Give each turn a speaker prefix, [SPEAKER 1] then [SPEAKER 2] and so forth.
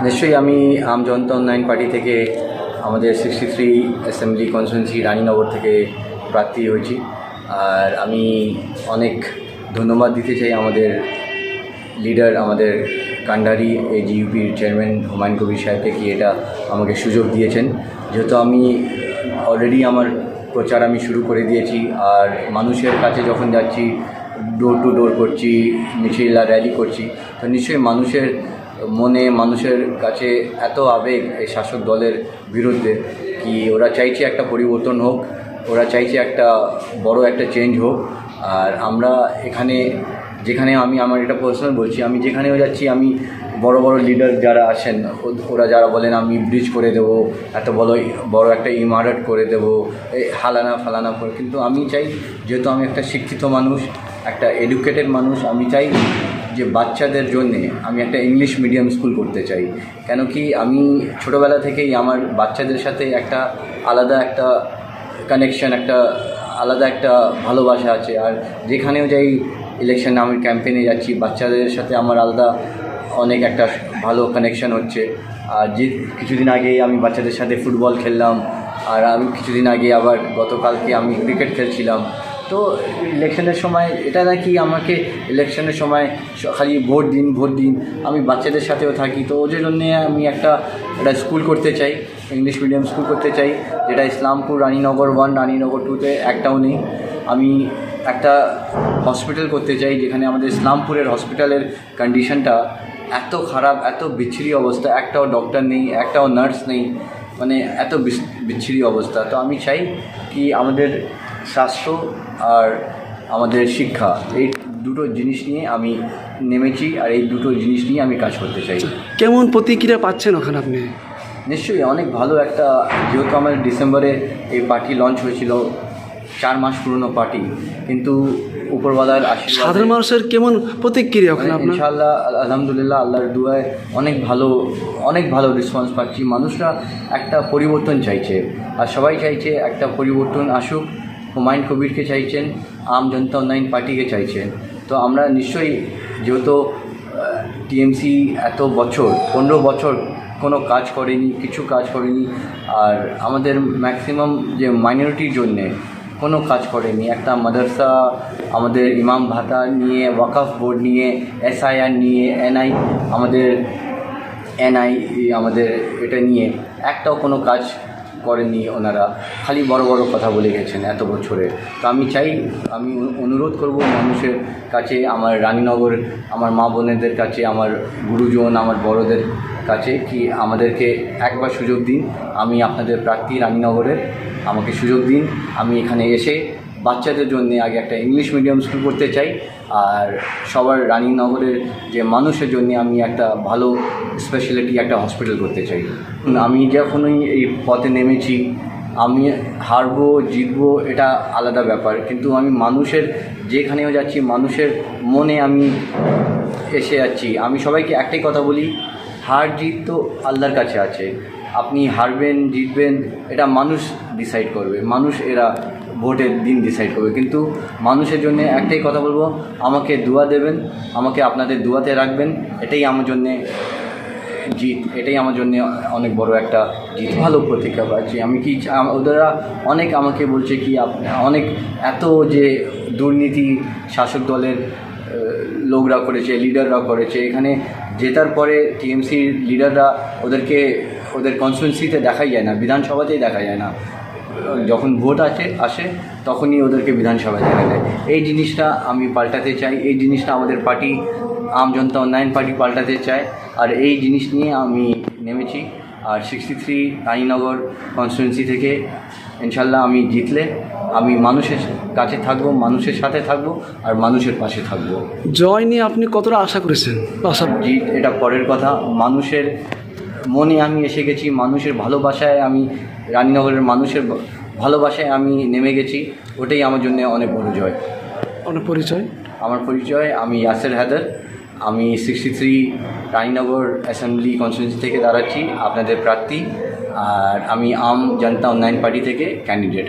[SPEAKER 1] নিশ্চয়ই আমি আম জনতা উন্নয়ন পার্টি থেকে আমাদের 63 অ্যাসেম্বলি কনস্টিটুয়েন্সি রানীনগর থেকে প্রার্থী হয়েছি। আর আমি অনেক ধন্যবাদ দিতে চাই আমাদের লিডার, আমাদের কান্ডারি এজিইউপির চেয়ারম্যান হুমায়ুন কবির সাহেবকে কি এটা আমাকে সুযোগ দিয়েছেন। যেহেতু আমি অলরেডি আমার প্রচার আমি শুরু করে দিয়েছি, আর মানুষের কাছে যখন যাচ্ছি, ডোর টু ডোর করছি, মিছিল আর র্যালি করছি, তো নিশ্চয়ই মানুষের মনে, মানুষের কাছে এত আবেগ এই শাসক দলের বিরুদ্ধে কি ওরা চাইছে একটা পরিবর্তন হোক, ওরা চাইছে একটা বড় একটা চেঞ্জ হোক। আর আমরা এখানে যেখানে আমার এটা পার্সোনাল বলছি, আমি যেখানেও যাচ্ছি, আমি বড় বড় লিডার যারা আসেন ওরা যারা বলেন আমি ব্রিজ করে দেবো, এত বড় একটা ইমারত করে দেবো, এই ফালানা করে, কিন্তু আমি চাই, যেহেতু আমি একটা শিক্ষিত মানুষ, একটা এডুকেটেড মানুষ, আমি চাই যে বাচ্চাদের জন্যে আমি একটা ইংলিশ মিডিয়াম স্কুল করতে চাই। কেন কি আমি ছোটোবেলা থেকেই আমার বাচ্চাদের সাথে একটা আলাদা একটা কানেকশন, একটা আলাদা একটা ভালোবাসা আছে। আর যেখানেও যাই, ইলেকশনে আমি ক্যাম্পেইনে যাচ্ছি, বাচ্চাদের সাথে আমার আলাদা অনেক একটা ভালো কানেকশন হচ্ছে। আর যে কিছুদিন আগে আমি বাচ্চাদের সাথে ফুটবল খেললাম, আর আমি কিছুদিন আগে আবার গতকালকে আমি ক্রিকেট খেলছিলাম। তো ইলেকশনের সময় এটা নাকি আমাকে ইলেকশনের সময় খালি ভোট দিন, আমি বাচ্চাদের সাথেও থাকি। তো ওদের জন্য আমি একটা স্কুল করতে চাই, ইংলিশ মিডিয়াম স্কুল করতে চাই, যেটা ইসলামপুর রানীনগর 1, রানীনগর 2-তে একটাও নেই। আমি একটা হসপিটাল করতে চাই, যেখানে আমাদের ইসলামপুরের হসপিটালের কন্ডিশনটা এত খারাপ, এত বিচ্ছিরি অবস্থা, একটাও ডক্টর নেই, একটাও নার্স নেই, মানে এত বিচ্ছিরি অবস্থা। তো আমি চাই কি আমাদের স্বাস্থ্য আর আমাদের শিক্ষা, এই দুটো জিনিস নিয়ে আমি নেমেছি, আর এই দুটো জিনিস নিয়ে আমি কাজ করতে চাই।
[SPEAKER 2] কেমন প্রতিক্রিয়া পাচ্ছেন ওখানে আপনি?
[SPEAKER 1] নিশ্চয়ই অনেক ভালো একটা, যেহেতু আমার ডিসেম্বরে এই পার্টি লঞ্চ হয়েছিল, 4 মাস পুরনো পার্টি, কিন্তু উপরওয়ালার আশীর্বাদ,
[SPEAKER 2] সাধারণ মানুষের কেমন প্রতিক্রিয়া ওখানে আপনার?
[SPEAKER 1] ইনশাআল্লাহ আলহামদুলিল্লাহ, আল্লাহর দুয়ায় অনেক ভালো রেসপন্স পাচ্ছি। মানুষরা একটা পরিবর্তন চাইছে, আর সবাই চাইছে একটা পরিবর্তন আসুক। হুমায়ুন কবিরকে চাইছেন, আম জনতা উন্নয়ন পার্টিকে চাইছেন। তো আমরা নিশ্চয়ই, যেহেতু টিএমসি এত বছর 15 বছর কোনো কিছু কাজ করেনি, আর আমাদের ম্যাক্সিমাম যে মাইনরিটির জন্যে কোনো কাজ করেনি। একটা মাদ্রাসা, আমাদের ইমাম ভাতা নিয়ে, ওয়াকফ বোর্ড নিয়ে, SIR নিয়ে, আমাদের এটা নিয়ে একটাও কোনো কাজ করেনি ওনারা, খালি বড় কথা বলে গেছেন এত বছরে। তো আমি অনুরোধ করব মানুষের কাছে, আমার রানীনগর, আমার মা বোনেদের কাছে, আমার গুরুজন, আমার বড়দের কাছে, কি আমাদেরকে একবার সুযোগ দিন। আমি আপনাদের প্রার্থী রানীনগরের, আমাকে সুযোগ দিন। আমি এখানে এসে বাচ্চাদের জন্য আগে একটা ইংলিশ মিডিয়াম স্কুল করতে চাই, আর সবার রানীনগরের যে মানুষের জন্য আমি একটা ভালো স্পেশালিটি একটা হসপিটাল করতে চাই। আমি যখনই এই পথে নেমেছি, আমি হারবো জিতবো এটা আলাদা ব্যাপার, কিন্তু আমি মানুষের যেখানেও যাচ্ছি, মানুষের মনে আমি এসে যাচ্ছি। আমি সবাইকে একটাই কথা বলি, হার জিত তো আল্লাহর কাছে আছে। আপনি হারবেন জিতবেন এটা মানুষ ডিসাইড করবে, মানুষ এরা ভোটের দিন ডিসাইড করবে। কিন্তু মানুষের জন্য একটাই কথা বলবো, আমাকে দোয়া দেবেন, আমাকে আপনাদের দোয়াতে রাখবেন, এটাই আমার জন্যে জিত, এটাই আমার জন্য অনেক বড় একটা জিত। ভালো প্রতিজ্ঞা পাচ্ছি আমি। কি ওরা অনেক আমাকে বলছে কি অনেক এত যে দুর্নীতি শাসক দলের লোকরা করেছে, লিডাররা করেছে, এখানে জেতার পরে টিএমসির লিডাররা ওদের কনস্টিটুয়েন্সিতে দেখাই যায় না, বিধানসভাতেই দেখা যায় না। যখন ভোট আসে তখনই ওদেরকে বিধানসভায় দেখা যায়। এই জিনিসটা আমি পাল্টাতে চাই, এই জিনিসটা আমাদের পার্টি আম জনতা উন্নয়ন পার্টি পাল্টাতে চায়, আর এই জিনিস নিয়ে আমি নেমেছি। আর 63 রানীনগর কনস্টিটুয়েন্সি থেকে ইনশাল্লাহ আমি জিতলে আমি মানুষের কাছে থাকবো, মানুষের সাথে থাকবো, আর মানুষের পাশে থাকবো।
[SPEAKER 2] জয় নিয়ে আপনি কতটা আশা করেছেন?
[SPEAKER 1] জিত এটা পরের কথা, মানুষের মনে আমি এসে গেছি, মানুষের ভালোবাসায় আমি, রানীনগরের মানুষের ভালোবাসায় আমি নেমে গেছি, ওটাই আমার জন্য অনেক বড় জয়। আমার পরিচয় আমি ইয়াসের হায়দার, আমি 63 রানীনগর অ্যাসেম্বলি কনস্টিটুয়েন্সি থেকে দাঁড়াচ্ছি, আপনাদের প্রার্থী। আর আমি আম জনতা উন্নয়ন পার্টি থেকে ক্যান্ডিডেট।